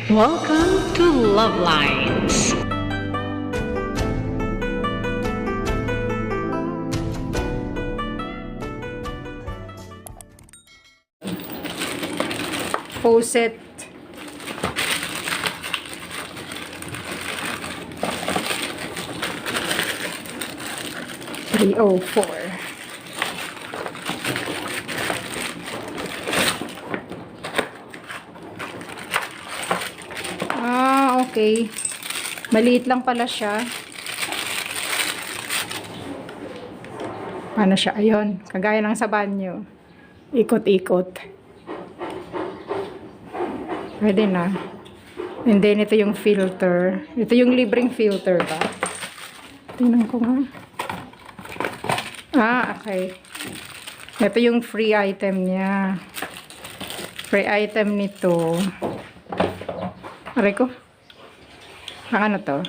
Welcome to LuvLiNes. Faucet. $304. Okay. Maliit lang pala siya. Paano siya? Ayun. Kagaya ng sa banyo. Ikot-ikot. Pwede na. And then, ito yung filter. Ito yung libreng filter ba? Tingnan ko nga. Okay. Ito yung free item niya. Free item nito. Aray ko. Ano to?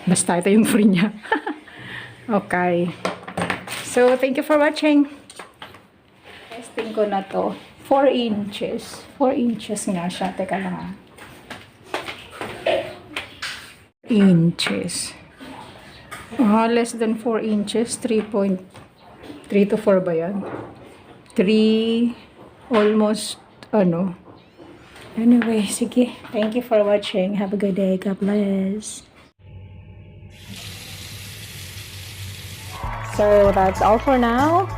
Basta ito yung free niya. Okay. So, thank you for watching. Testing ko na to. 4 inches. 4 inches nga siya. Teka lang. Inches. Less than 4 inches. 3.3 to 4 ba yan? 3, almost, Anyway, sige. Thank you for watching. Have a good day. God bless. So that's all for now.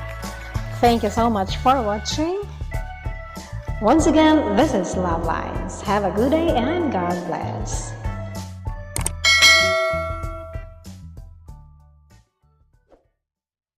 Thank you so much for watching. Once again, this is LuvLiNes. Have a good day and God bless.